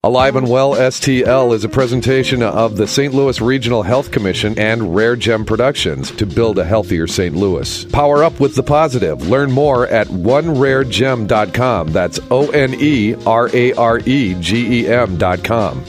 Alive and Well STL is a presentation of the St. Louis Regional Health Commission and Rare Gem Productions to build a healthier St. Louis. Power up with the positive. Learn more at oneraregem.com. That's ONERAREGEM.com.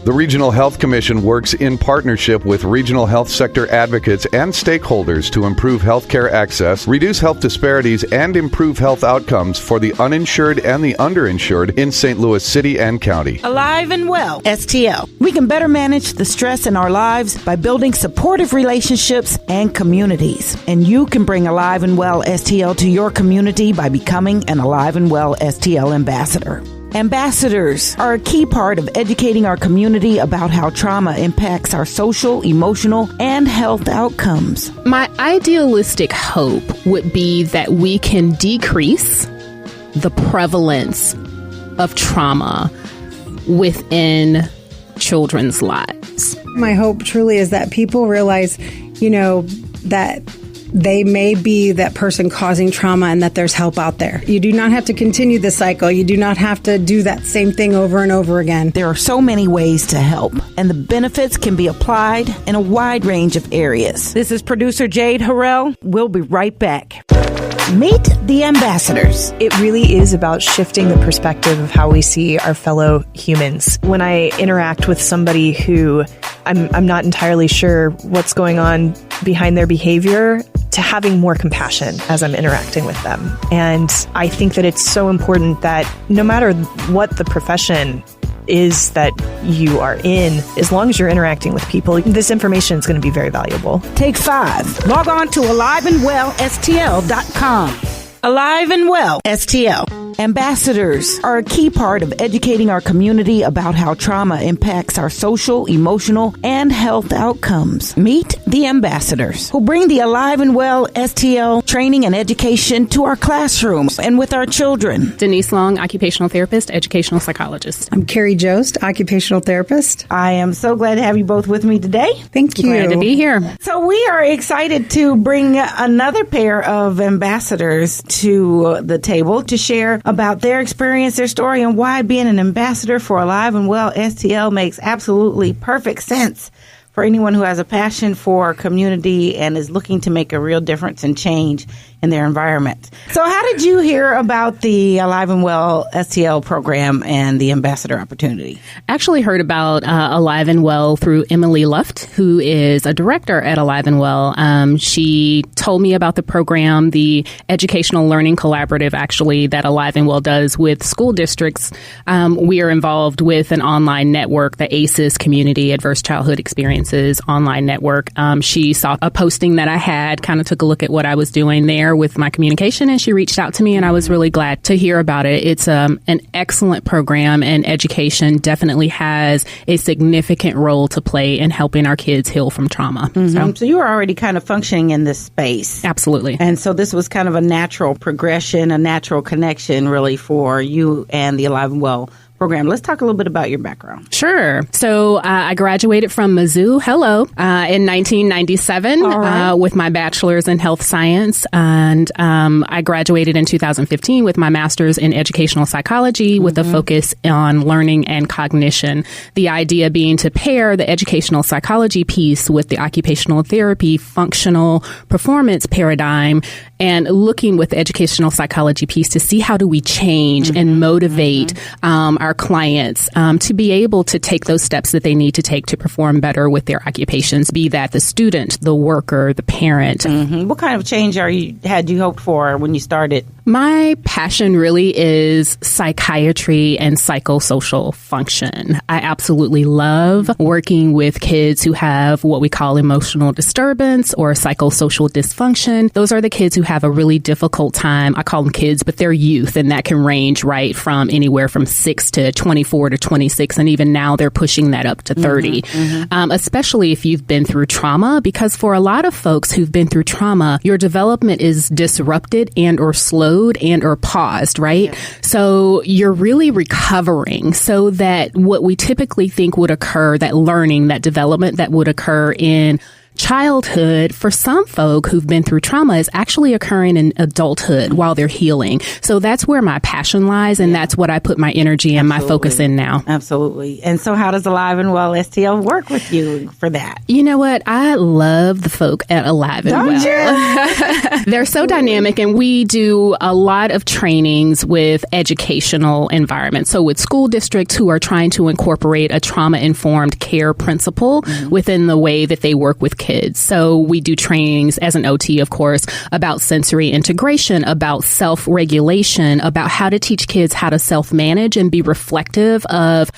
The Regional Health Commission works in partnership with regional health sector advocates and stakeholders to improve healthcare access, reduce health disparities, and improve health outcomes for the uninsured and the underinsured in St. Louis City and County. Alive and Well STL. We can better manage the stress in our lives by building supportive relationships and communities. And you can bring Alive and Well STL to your community by becoming an Alive and Well STL ambassador. Ambassadors are a key part of educating our community about how trauma impacts our social, emotional, and health outcomes. My idealistic hope would be that we can decrease the prevalence of trauma within children's lives. My hope truly is that people realize, that they may be that person causing trauma and that there's help out there. You do not have to continue the cycle. You do not have to do that same thing over and over again. There are so many ways to help, and the benefits can be applied in a wide range of areas. This is producer Jade Harrell. We'll be right back. Meet the ambassadors. It really is about shifting the perspective of how we see our fellow humans. When I interact with somebody who I'm not entirely sure what's going on behind their behavior, to having more compassion as I'm interacting with them. And I think that it's so important that no matter what the profession is that you are in, as long as you're interacting with people, this information is going to be very valuable. Take 5. Log on to aliveandwellstl.com. Alive and Well STL. Ambassadors are a key part of educating our community about how trauma impacts our social, emotional, and health outcomes. Meet the ambassadors who bring the Alive and Well STL training and education to our classrooms and with our children. Denise Long, occupational therapist, educational psychologist. I'm Carrie Jost, occupational therapist. I am so glad to have you both with me today. Thank you. Glad to be here. So we are excited to bring another pair of ambassadors to the table to share about their experience, their story, and why being an ambassador for Alive and Well STL makes absolutely perfect sense for anyone who has a passion for community and is looking to make a real difference and change in their environment. So how did you hear about the Alive and Well STL program and the ambassador opportunity? Actually heard about Alive and Well through Emily Luft, who is a director at Alive and Well. She told me about the program, the Educational Learning Collaborative, actually, that Alive and Well does with school districts. We are involved with an online network, the ACES Community Adverse Childhood Experiences online network. She saw a posting that I had, kind of took a look at what I was doing there with my communication, and she reached out to me, and I was really glad to hear about it. It's an excellent program, and education definitely has a significant role to play in helping our kids heal from trauma. Mm-hmm. So you were already kind of functioning in this space. Absolutely. And so this was kind of a natural progression, a natural connection, really, for you and the Alive and Well program. Let's talk a little bit about your background. Sure. So I graduated from Mizzou, in 1997 with my bachelor's in health science. And I graduated in 2015 with my master's in educational psychology with a focus on learning and cognition. The idea being to pair the educational psychology piece with the occupational therapy functional performance paradigm and looking with the educational psychology piece to see how do we change and motivate our clients to be able to take those steps that they need to take to perform better with their occupations, be that the student, the worker, the parent. What kind of change had you hoped for when you started? My passion really is psychiatry and psychosocial function. I absolutely love working with kids who have what we call emotional disturbance or psychosocial dysfunction. Those are the kids who have a really difficult time. I call them kids, but they're youth, and that can range right from anywhere from 6 to 24 to 26, and even now they're pushing that up to 30, especially if you've been through trauma, because for a lot of folks who've been through trauma, your development is disrupted and or slowed and or paused, right? Yeah. So you're really recovering so that what we typically think would occur, that learning, that development that would occur in childhood for some folk who've been through trauma is actually occurring in adulthood while they're healing. So that's where my passion lies, and that's what I put my energy and my focus in now. Absolutely. And so how does Alive and Well STL work with you for that? You know what? I love the folk at Alive and Well. They're so dynamic, and we do a lot of trainings with educational environments. So with school districts who are trying to incorporate a trauma-informed care principle within the way that they work with kids. So we do trainings as an OT, of course, about sensory integration, about self-regulation, about how to teach kids how to self-manage and be reflective of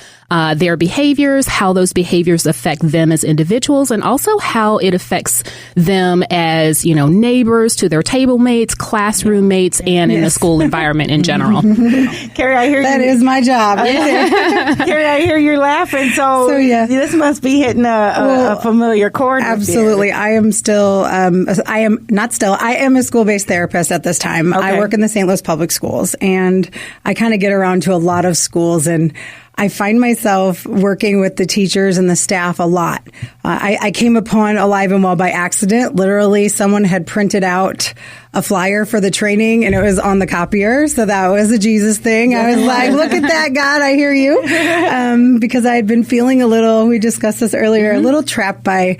their behaviors, how those behaviors affect them as individuals, and also how it affects them as, neighbors to their table mates, classroom mates, and in the school environment in general. Carrie, I hear that is my job. Carrie, I hear you're laughing. So yeah. This must be hitting a familiar chord. Absolutely. I am still, I am a school-based therapist at this time. Okay. I work in the St. Louis Public Schools, and I kind of get around to a lot of schools, and I find myself working with the teachers and the staff a lot. I came upon Alive and Well by accident. Literally, someone had printed out a flyer for the training, and it was on the copier. So that was a Jesus thing. I was like, look at that, God, I hear you. Because I had been feeling a little, we discussed this earlier, a little trapped by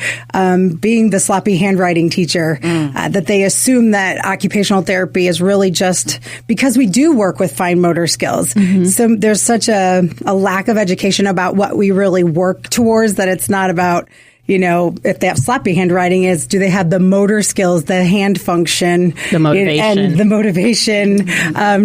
being the sloppy handwriting teacher, that they assume that occupational therapy is really just because we do work with fine motor skills. So there's such a lack of education about what we really work towards, that it's not about, if they have sloppy handwriting, do they have the motor skills, the hand function, the motivation, and the motivation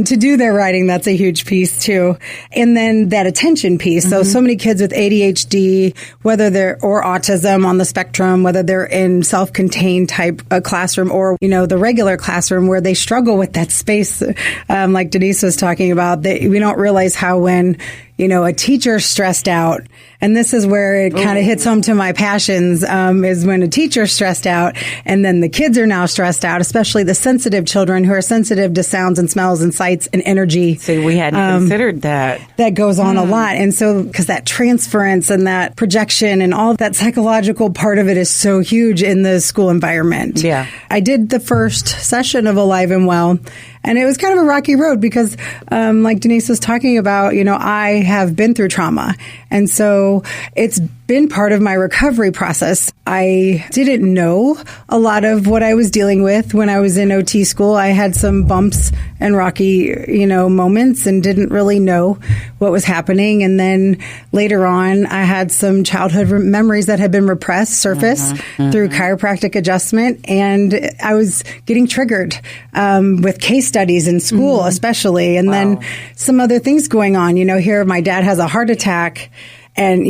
to do their writing? That's a huge piece too. And then that attention piece. So many kids with ADHD, whether they're, or autism on the spectrum, whether they're in self-contained type classroom or, the regular classroom where they struggle with that space, like Denise was talking about, we don't realize how when, a teacher's stressed out, and this is where it kind of hits home to my passions, is when a teacher's stressed out and then the kids are now stressed out, especially the sensitive children who are sensitive to sounds and smells and sights and energy. See, we hadn't considered that. That goes on a lot. And so, because that transference and that projection and all that psychological part of it is so huge in the school environment. Yeah. I did the first session of Alive and Well, and it was kind of a rocky road because, like Denise was talking about, I have been through trauma. And so it's been part of my recovery process. I didn't know a lot of what I was dealing with when I was in OT school. I had some bumps and rocky, moments and didn't really know what was happening. And then later on, I had some childhood memories that had been repressed surface through chiropractic adjustment. And I was getting triggered with case studies in school, especially. And then some other things going on. Here my dad has a heart attack. And,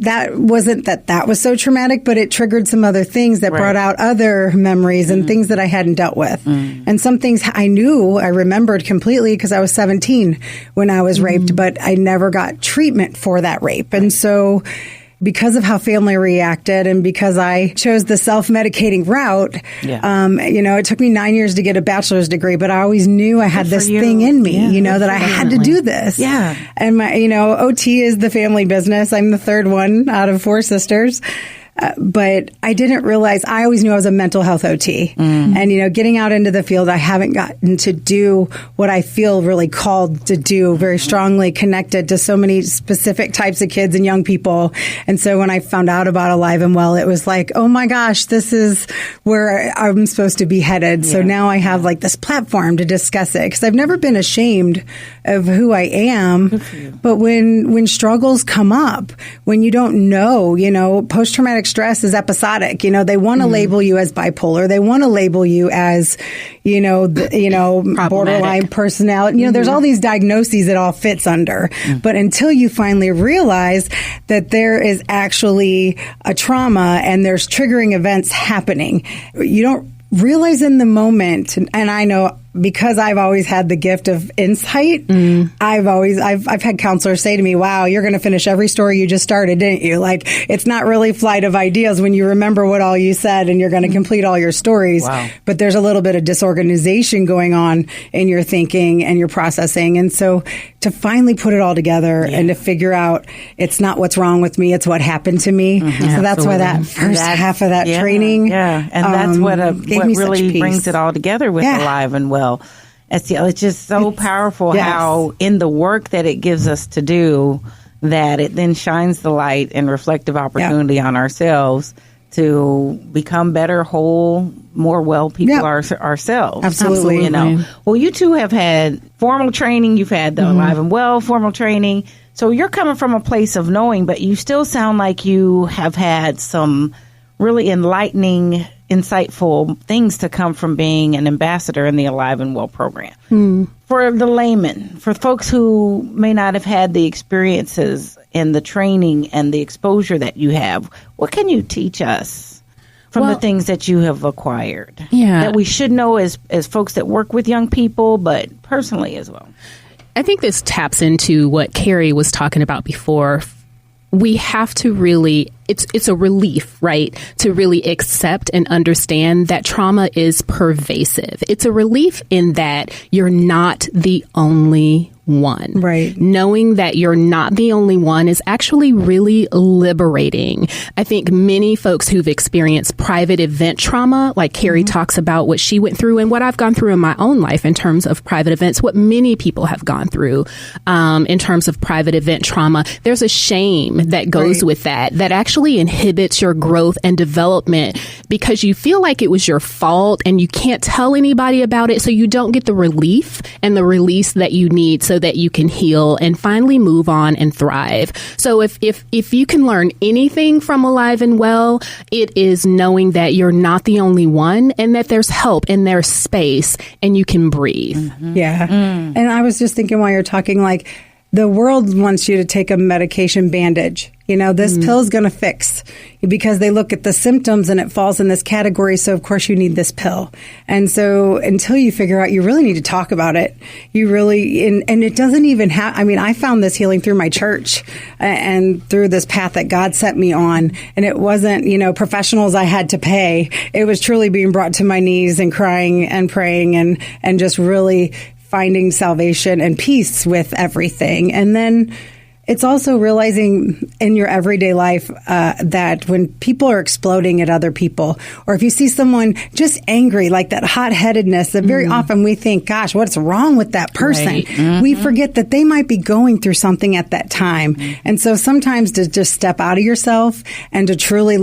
that wasn't that was so traumatic, but it triggered some other things that brought out other memories and things that I hadn't dealt with. And some things I remembered completely because I was 17 when I was raped, but I never got treatment for that rape. And so because of how family reacted and because I chose the self-medicating route, it took me 9 years to get a bachelor's degree, but I always knew I had this thing in me, that I had to do this. Yeah. And my, OT is the family business. I'm the third one out of 4 sisters. But I didn't realize, I always knew I was a mental health OT. And, getting out into the field, I haven't gotten to do what I feel really called to do, very strongly connected to so many specific types of kids and young people. And so when I found out about Alive and Well, it was like, oh my gosh, this is where I'm supposed to be headed. So now I have like this platform to discuss it because I've never been ashamed of who I am. But when struggles come up, when you don't know, post-traumatic stress is episodic. They want to label you as bipolar. They want to label you as, borderline personality. There's all these diagnoses it all fits under. But until you finally realize that there is actually a trauma and there's triggering events happening, you don't realize in the moment, and I know because I've always had the gift of insight, I've had counselors say to me, wow, you're going to finish every story you just started, didn't you? Like, it's not really flight of ideas when you remember what all you said and you're going to complete all your stories. Wow. But there's a little bit of disorganization going on in your thinking and your processing. And so to finally put it all together and to figure out it's not what's wrong with me, it's what happened to me. So that's why that first half of that training. Yeah, and that's what really peace. brings it all together with Alive and Well. STL. It's just so powerful how in the work that it gives us to do, that it then shines the light and reflective opportunity on ourselves to become better, whole, more well people ourselves. Absolutely. You know. Well, you two have had formal training. You've had the Alive and Well formal training. So you're coming from a place of knowing, but you still sound like you have had some really enlightening, insightful things to come from being an ambassador in the Alive and Well program. For the layman, for folks who may not have had the experiences and the training and the exposure that you have, what can you teach us from the things that you have acquired that we should know as folks that work with young people, but personally as well? I think this taps into what Carrie was talking about before. We have to really, it's a relief, right, to really accept and understand that trauma is pervasive. It's a relief in that you're not the only one. Right. Knowing that you're not the only one is actually really liberating. I think many folks who've experienced private event trauma, like Carrie talks about what she went through and what I've gone through in my own life in terms of private events, what many people have gone through in terms of private event trauma, there's a shame that goes with that actually inhibits your growth and development because you feel like it was your fault and you can't tell anybody about it, so you don't get the relief and the release that you need so that you can heal and finally move on and thrive. So if you can learn anything from Alive and Well, it is knowing that you're not the only one and that there's help and there's space and you can breathe. And I was just thinking while you're talking, like, the world wants you to take a medication bandage. You know, this pill's going to fix, because they look at the symptoms and it falls in this category. So, of course, you need this pill. And so until you figure out, you really need to talk about it. You really, and it doesn't even have, I mean, I found this healing through my church and through this path that God set me on. And it wasn't, you know, professionals I had to pay. It was truly being brought to my knees and crying and praying and just really finding salvation and peace with everything. And then it's also realizing in your everyday life that when people are exploding at other people, or if you see someone just angry, like that hot-headedness, that very often we think, gosh, what's wrong with that person? Right. We forget that they might be going through something at that time. And so sometimes to just step out of yourself and to truly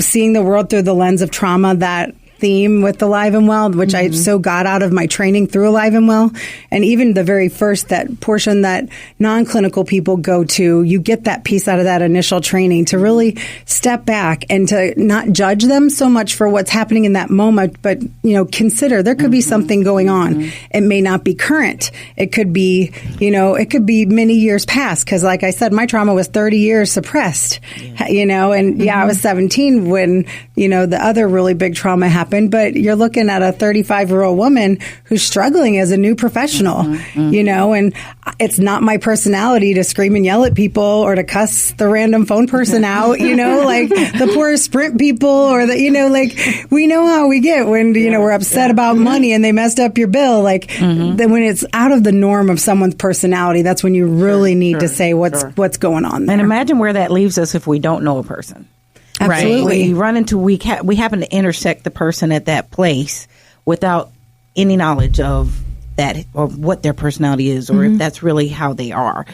seeing the world through the lens of trauma, that theme with Alive and Well, which I so got out of my training through Alive and Well. And even the very first, that portion that non-clinical people go to, you get that piece out of that initial training to really step back and to not judge them so much for what's happening in that moment, but, you know, consider there could be something going on. It may not be current. It could be, you know, it could be many years past. Because like I said, my trauma was 30 years suppressed, you know, and I was 17 when, you know, the other really big trauma happened. But you're looking at a 35-year-old woman who's struggling as a new professional, you know, and it's not my personality to scream and yell at people or to cuss the random phone person out, you know, like the poor Sprint people or the, you know, like we know how we get when, you know, we're upset about money and they messed up your bill. Like then when it's out of the norm of someone's personality, that's when you really need to say what's going on there. And imagine where that leaves us if we don't know a person. Absolutely. We run into, we happen to intersect the person at that place without any knowledge of that or what their personality is or if that's really how they are.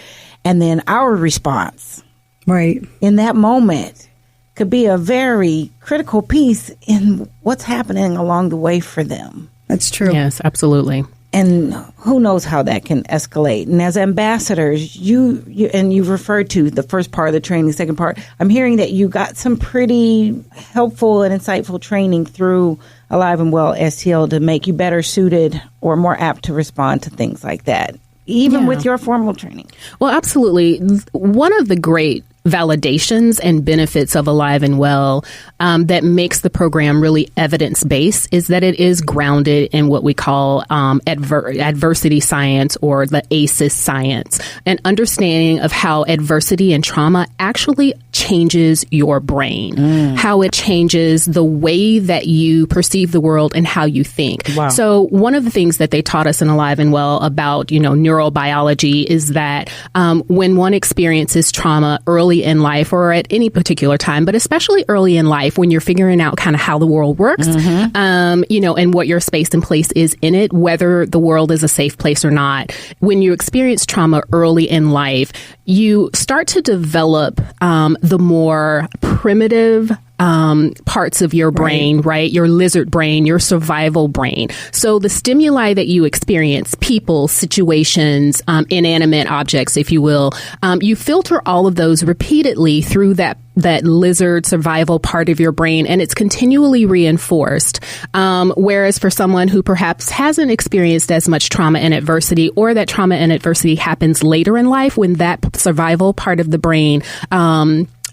And then our response in that moment could be a very critical piece in what's happening along the way for them. That's true. Yes, absolutely. And who knows how that can escalate. And as ambassadors, you and you've referred to the first part of the training, the second part. I'm hearing that you got some pretty helpful and insightful training through Alive and Well STL to make you better suited or more apt to respond to things like that, even with your formal training. Well, absolutely. One of the great validations and benefits of Alive and Well that makes the program really evidence-based is that it is grounded in what we call adversity science, or the ACEs science, an understanding of how adversity and trauma actually changes your brain, how it changes the way that you perceive the world and how you think. Wow. So one of the things that they taught us in Alive and Well about, neurobiology is that when one experiences trauma early in life, or at any particular time, but especially early in life when you're figuring out kind of how the world works, and what your space and place is in it, whether the world is a safe place or not. When you experience trauma early in life, you start to develop the more primitive parts of your brain, right? Your lizard brain, your survival brain. So the stimuli that you experience, people, situations, inanimate objects, if you will, you filter all of those repeatedly through that lizard survival part of your brain, and it's continually reinforced. Whereas for someone who perhaps hasn't experienced as much trauma and adversity, or that trauma and adversity happens later in life, when that survival part of the brain,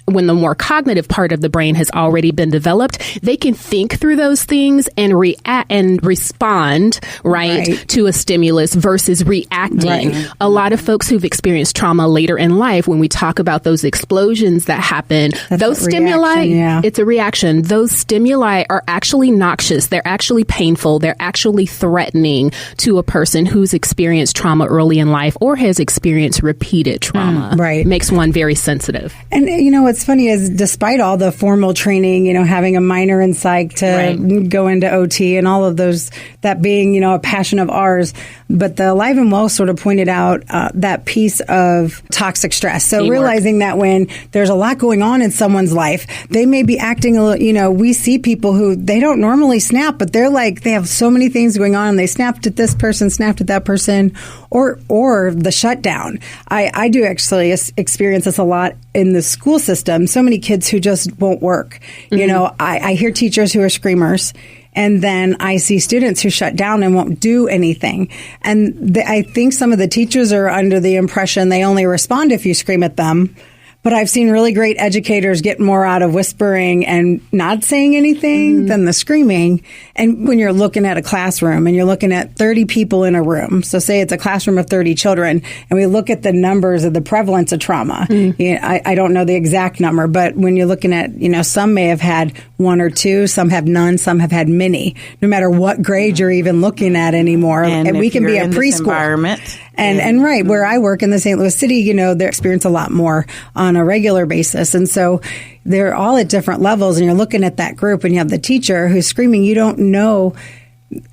when the more cognitive part of the brain has already been developed, they can think through those things and react and respond, right, to a stimulus versus reacting. Right. A lot of folks who've experienced trauma later in life, when we talk about those explosions that happen, those stimuli, it's a reaction. Those stimuli are actually noxious. They're actually painful. They're actually threatening to a person who's experienced trauma early in life or has experienced repeated trauma. Right. It makes one very sensitive. And, what's funny is, despite all the formal training, having a minor in psych to go into OT and all of those, that being, a passion of ours, but the Alive and Well sort of pointed out that piece of toxic stress. So Teamwork. Realizing that when there's a lot going on in someone's life, they may be acting a little, we see people who they don't normally snap, but they're like, they have so many things going on and they snapped at this person, snapped at that person, or the shutdown. I do actually experience this a lot in the school system. So many kids who just won't work. I hear teachers who are screamers, and then I see students who shut down and won't do anything. And I think some of the teachers are under the impression they only respond if you scream at them. But I've seen really great educators get more out of whispering and not saying anything than the screaming. And when you're looking at a classroom and you're looking at 30 people in a room, so say it's a classroom of 30 children, and we look at the numbers of the prevalence of trauma. I don't know the exact number, but when you're looking at, some may have had one or two, some have none, some have had many, no matter what grade you're even looking at anymore. And we can be a preschool environment. And where I work in the St. Louis City, they experience a lot more on a regular basis. And so they're all at different levels, and you're looking at that group and you have the teacher who's screaming. You don't know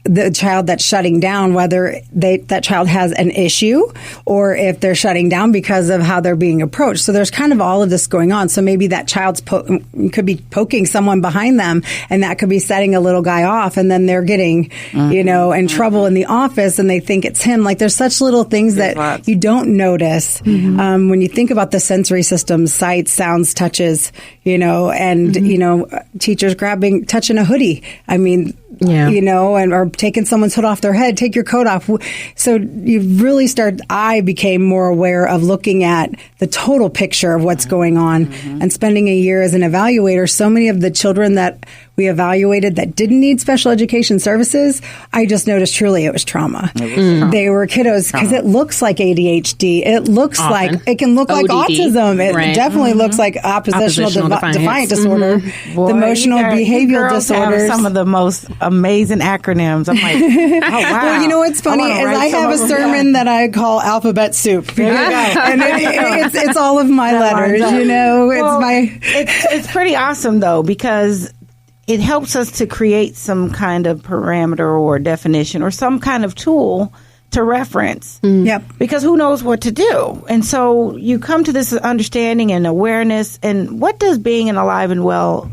the child that's shutting down, whether that child has an issue or if they're shutting down because of how they're being approached. So there's kind of all of this going on. So maybe that child's could be poking someone behind them, and that could be setting a little guy off, and then they're getting, in trouble in the office, and they think it's him. Like, there's such little things that you don't notice when you think about the sensory systems, sights, sounds, touches, and teachers touching a hoodie. I mean, or taking someone's hood off their head, take your coat off. So you really I became more aware of looking at the total picture of what's going on, and spending a year as an evaluator. So many of the children that we evaluated that didn't need special education services, I just noticed truly it was trauma. They were kiddos, because it looks like ADHD. It looks it can look like autism. It definitely looks like oppositional defiant disorder, the emotional behavioral disorders. Some of the most amazing acronyms. I'm like, oh wow. Well, you know what's funny is I have a sermon that I call Alphabet Soup. There you go. And it's all of my letters. It's pretty awesome though, because it helps us to create some kind of parameter or definition or some kind of tool to reference. Yep. Because who knows what to do? And so you come to this understanding and awareness. And what does being an Alive and Well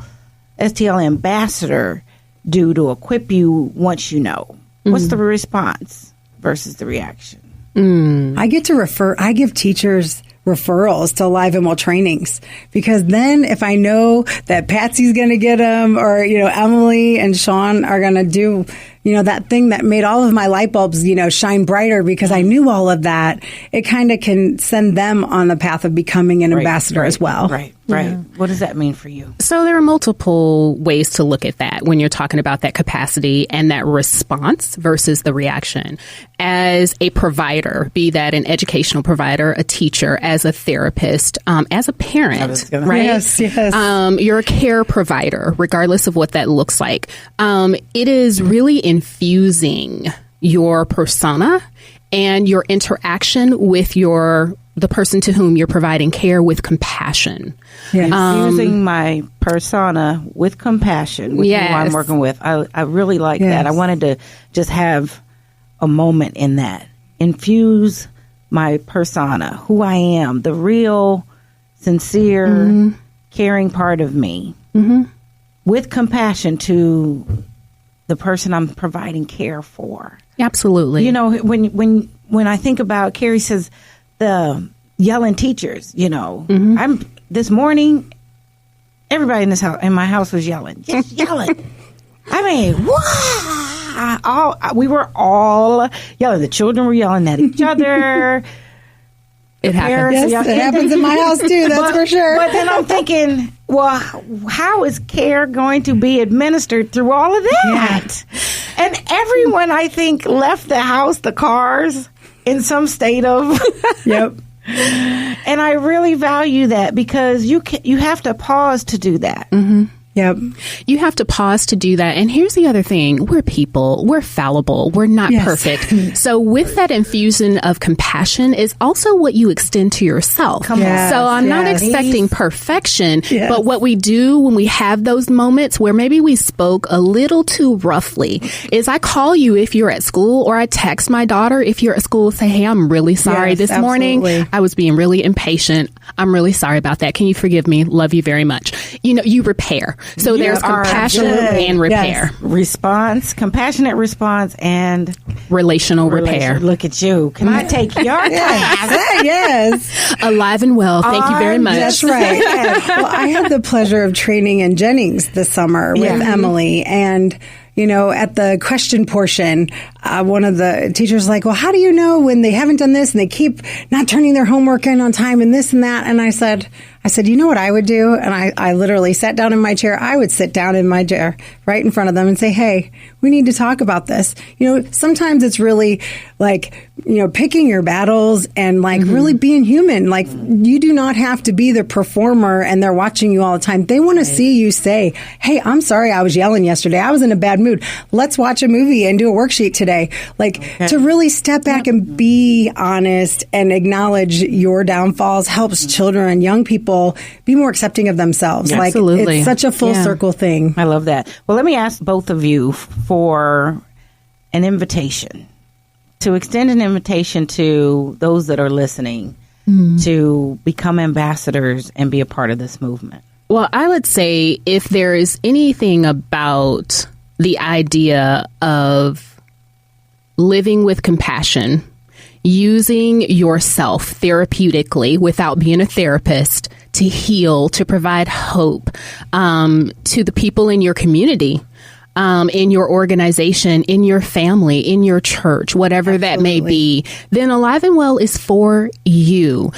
STL ambassador do to equip you once you know? What's the response versus the reaction? I get to I give teachers referrals to Alive and Well trainings, because then if I know that Patsy's going to get them, or Emily and Sean are going to do that thing that made all of my light bulbs, shine brighter because I knew all of that, it kind of can send them on the path of becoming an ambassador as well. Right. What does that mean for you? So there are multiple ways to look at that when you're talking about that capacity and that response versus the reaction. As a provider, be that an educational provider, a teacher, as a therapist, as a parent, right? Yes. You're a care provider, regardless of what that looks like. It is really infusing your persona and your interaction with the person to whom you're providing care with compassion. Yes. Using my persona with compassion, with who I'm working with. I really like that. I wanted to just have a moment in that. Infuse my persona, who I am, the real, sincere, caring part of me, with compassion to the person I'm providing care for. Absolutely. When I think about, Carrie says, the yelling teachers, I'm this morning, everybody in my house was yelling, just yelling. I mean, we were all yelling. The children were yelling at each other. It happens. Yes, it happens in my house too. That's for sure. But then I'm thinking, well, how is care going to be administered through all of that? Yeah. And everyone, I think, left the house, the cars, in some state of Yep. And I really value that because you have to pause to do that. Yep. You have to pause to do that. And here's the other thing. We're people. We're fallible. We're not perfect. So with that infusion of compassion is also what you extend to yourself. So I'm not expecting perfection, but what we do when we have those moments where maybe we spoke a little too roughly is I call you if you're at school, or I text my daughter if you're at school, say, hey, I'm really sorry this morning. I was being really impatient. I'm really sorry about that. Can you forgive me? Love you very much. You repair. So there's compassion and repair. Response, compassionate response, and relational repair. Look at you. Can I take your class? Yes. Alive and well. Thank you very much. That's right. Well, I had the pleasure of training in Jennings this summer with Emily, and at the question portion, one of the teachers was like, well, how do you know when they haven't done this and they keep not turning their homework in on time and this and that? And I said, you know what I would do? And I literally sat down in my chair. I would sit down in my chair right in front of them and say, hey, we need to talk about this. Sometimes it's really like, picking your battles and like really being human. Like you do not have to be the performer and they're watching you all the time. They want to see you say, hey, I'm sorry I was yelling yesterday. I was in a bad mood. Let's watch a movie and do a worksheet today. To really step back and be honest and acknowledge your downfalls helps children and young people be more accepting of themselves. Absolutely. Like it's such a full circle thing. I love that. Well, let me ask both of you for an invitation, to extend an invitation to those that are listening to become ambassadors and be a part of this movement. Well, I would say if there is anything about the idea of living with compassion, using yourself therapeutically without being a therapist to heal, to provide hope to the people in your community, in your organization, in your family, in your church, whatever that may be, then Alive and Well is for you.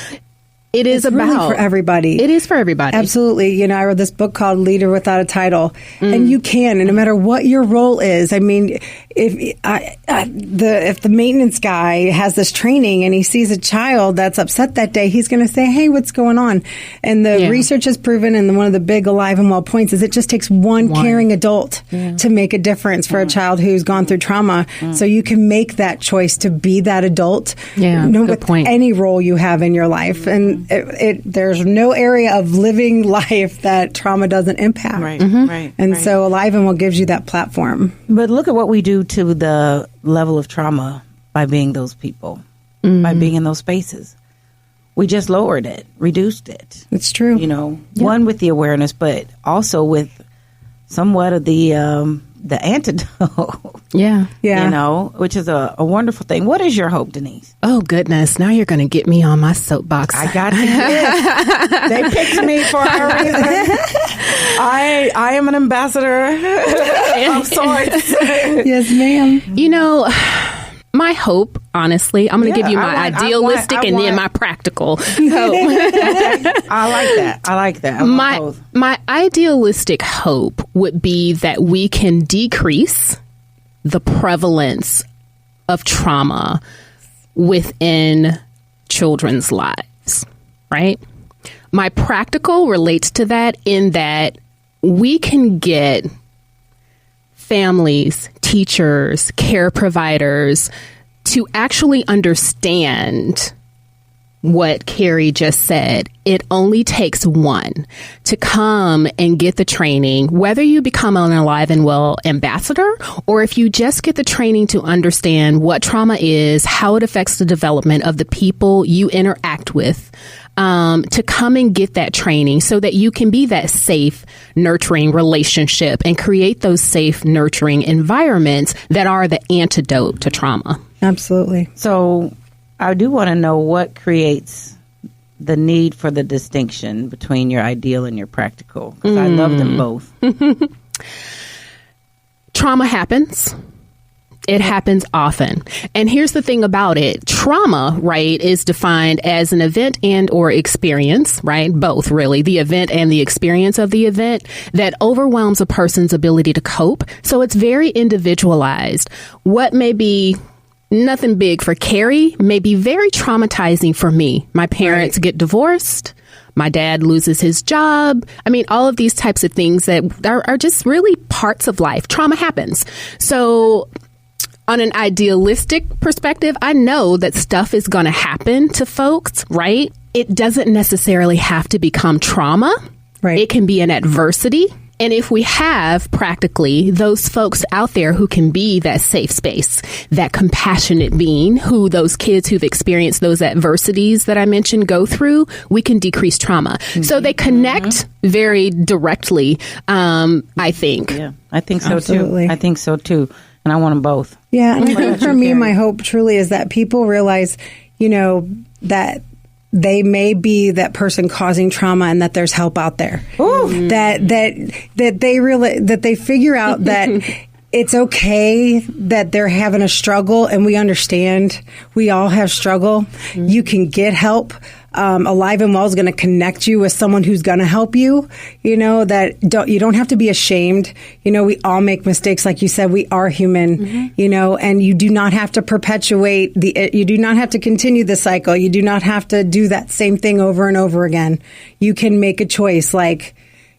It's about really for everybody. It is for everybody. Absolutely. I wrote this book called Leader Without a Title, and you can, and no matter what your role is. I mean, if the maintenance guy has this training and he sees a child that's upset that day, he's going to say, "Hey, what's going on?" And the research has proven, and one of the big Alive and Well points is it just takes one caring adult to make a difference for a child who's gone through trauma. So you can make that choice to be that adult, with any role you have in your life, and there's no area of living life that trauma doesn't impact. And so Alive and Well gives you that platform. But look at what we do to the level of trauma by being those people, by being in those spaces. We just lowered it, reduced it. It's true. One with the awareness, but also with somewhat of the antidote. Yeah. Yeah. You know, which is a wonderful thing. What is your hope, Denise? Oh, goodness. Now you're going to get me on my soapbox. I got to get They picked me for a reason. I am an ambassador of sorts. Yes, ma'am. You know, my hope, honestly, I'm going to give you my idealistic and then my practical hope. I like that. My idealistic hope would be that we can decrease the prevalence of trauma within children's lives, right? My practical relates to that in that we can get families, teachers, care providers to actually understand what Carrie just said. It only takes one to come and get the training, whether you become an Alive and Well ambassador or if you just get the training to understand what trauma is, how it affects the development of the people you interact with, to come and get that training so that you can be that safe, nurturing relationship and create those safe, nurturing environments that are the antidote to trauma. Absolutely. So I do want to know what creates the need for the distinction between your ideal and your practical, because I love them both. Trauma happens. It happens often. And here's the thing about it. Trauma, right, is defined as an event and or experience, right? Both, really. The event and the experience of the event that overwhelms a person's ability to cope. So it's very individualized. What may be nothing big for Carrie may be very traumatizing for me. My parents get divorced. My dad loses his job. I mean, all of these types of things that are just really parts of life. Trauma happens. So on an idealistic perspective, I know that stuff is going to happen to folks, right? It doesn't necessarily have to become trauma. Right. It can be an adversity. And if we have practically those folks out there who can be that safe space, that compassionate being, who those kids who've experienced those adversities that I mentioned go through, we can decrease trauma. Mm-hmm. So they connect very directly, I think. Yeah, I think so Absolutely. too. I think so too. And I want them both. Yeah, and I think for me, my hope truly is that people realize, you know, that they may be that person causing trauma and that there's help out there. Ooh. That they figure out that it's okay that they're having a struggle, and we understand we all have struggle. Mm-hmm. You can get help. Alive and Well is going to connect you with someone who's going to help you. You know, that you don't have to be ashamed. You know, we all make mistakes. Like you said, we are human, mm-hmm. you know, and you do not have to perpetuate you do not have to continue the cycle. You do not have to do that same thing over and over again. You can make a choice, like,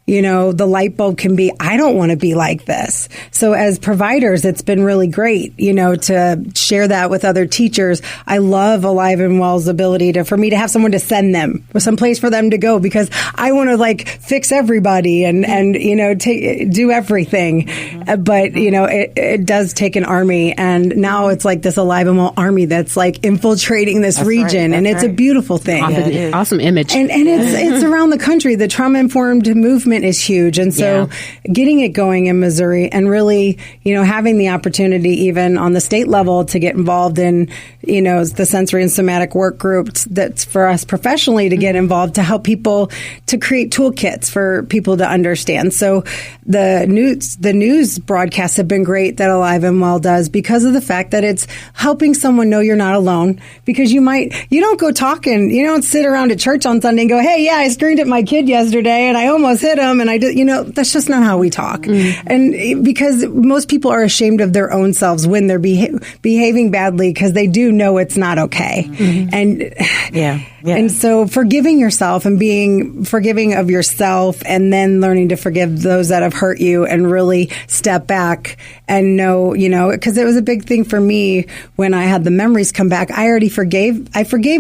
you know, the light bulb can be, I don't want to be like this. So as providers, it's been really great, you know, to share that with other teachers. I love Alive and Well's ability for me to have someone to send them or some place for them to go, because I want to like fix everybody and you know, do everything. Mm-hmm. But, you know, it does take an army. And now it's like this Alive and Well army that's like infiltrating this region. Right, and it's a beautiful thing. Awesome image. And it's around the country. The trauma-informed movement is huge. And so getting it going in Missouri and really, you know, having the opportunity even on the state level to get involved in, you know, the sensory and somatic work groups that's for us professionally to get involved to help people to create toolkits for people to understand. So the news broadcasts have been great that Alive and Well does, because of the fact that it's helping someone know you're not alone, because you don't go talking, you don't sit around at church on Sunday and go, hey, yeah, I screamed at my kid yesterday and I almost hit him. And I did, you know, that's just not how we talk. Mm-hmm. And because most people are ashamed of their own selves when they're behaving badly, because they do know it's not okay. Mm-hmm. And and so forgiving yourself and being forgiving of yourself, and then learning to forgive those that have hurt you, and really step back and know, you know, because it was a big thing for me when I had the memories come back. I forgave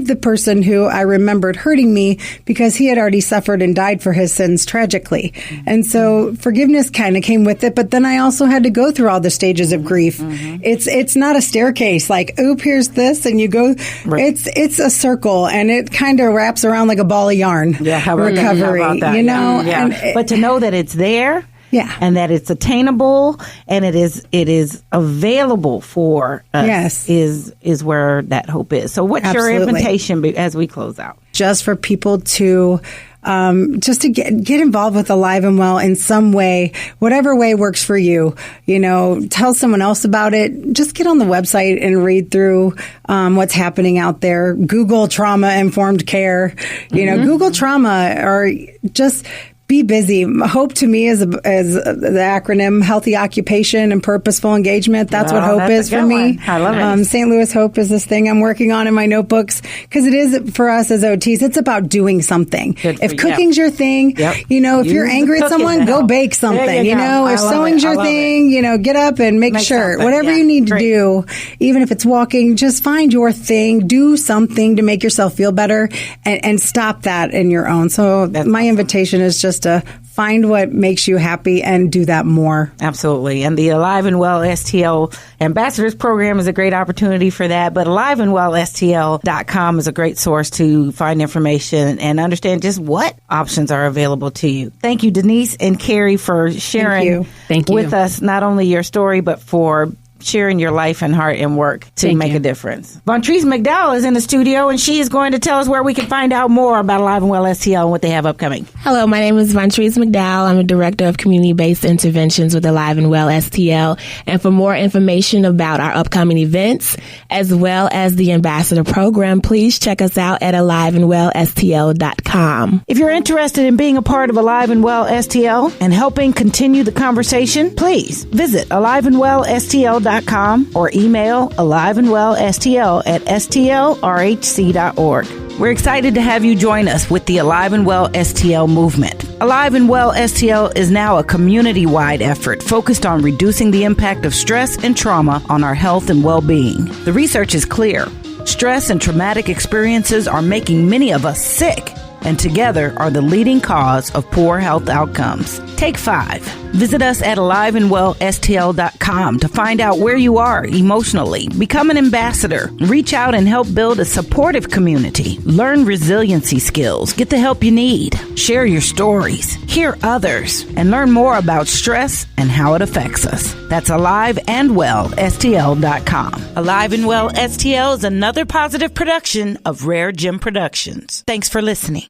the person who I remembered hurting me, because he had already suffered and died for his sins tragically. Mm-hmm. And so forgiveness kind of came with it, but then I also had to go through all the stages of grief. Mm-hmm. It's not a staircase like, oop, here's this, and you go, right. It's a circle, and it kind of wraps around like a ball of yarn. Yeah, recovery, how about that? You know? Yeah. But to know that it's there, Yeah. And that it's attainable and it is available for us. Yes. Is where that hope is. So what's Absolutely. your invitation as we close out? Just for people to just to get involved with Alive and Well in some way, whatever way works for you. Tell someone else about it. Just get on the website and read through what's happening out there. Google trauma-informed care. Google trauma, or just be busy. HOPE to me is the acronym Healthy Occupation and Purposeful Engagement. That's what HOPE is for me. I love it. St. Louis HOPE is this thing I'm working on in my notebooks, because it is for us as OTs. It's about doing something. If cooking's your thing, if you're angry at someone, go bake something. If sewing's your thing, get up and make sure. Whatever you need to do, even if it's walking, just find your thing. Do something to make yourself feel better, and stop that in your own. So my invitation is just to find what makes you happy and do that more. Absolutely. And the Alive and Well STL Ambassadors Program is a great opportunity for that. But AliveandWellSTL.com is a great source to find information and understand just what options are available to you. Thank you, Denise and Carrie, for sharing with us not only your story, but for sharing your life and heart and work to make a difference. Vontrice McDowell is in the studio, and she is going to tell us where we can find out more about Alive and Well STL and what they have upcoming. Hello, my name is Vontrice McDowell. I'm a director of community-based interventions with Alive and Well STL. And for more information about our upcoming events, as well as the ambassador program, please check us out at aliveandwellstl.com. If you're interested in being a part of Alive and Well STL and helping continue the conversation, please visit aliveandwellstl.com or email aliveandwellstl@stlrhc.org. We're excited to have you join us with the Alive and Well STL movement. Alive and Well STL is now a community-wide effort focused on reducing the impact of stress and trauma on our health and well-being. The research is clear. Stress and traumatic experiences are making many of us sick, and together are the leading cause of poor health outcomes. Take 5. Visit us at aliveandwellstl.com to find out where you are emotionally. Become an ambassador. Reach out and help build a supportive community. Learn resiliency skills. Get the help you need. Share your stories. Hear others. And learn more about stress and how it affects us. That's aliveandwellstl.com. Alive and Well STL is another positive production of Rare Gem Productions. Thanks for listening.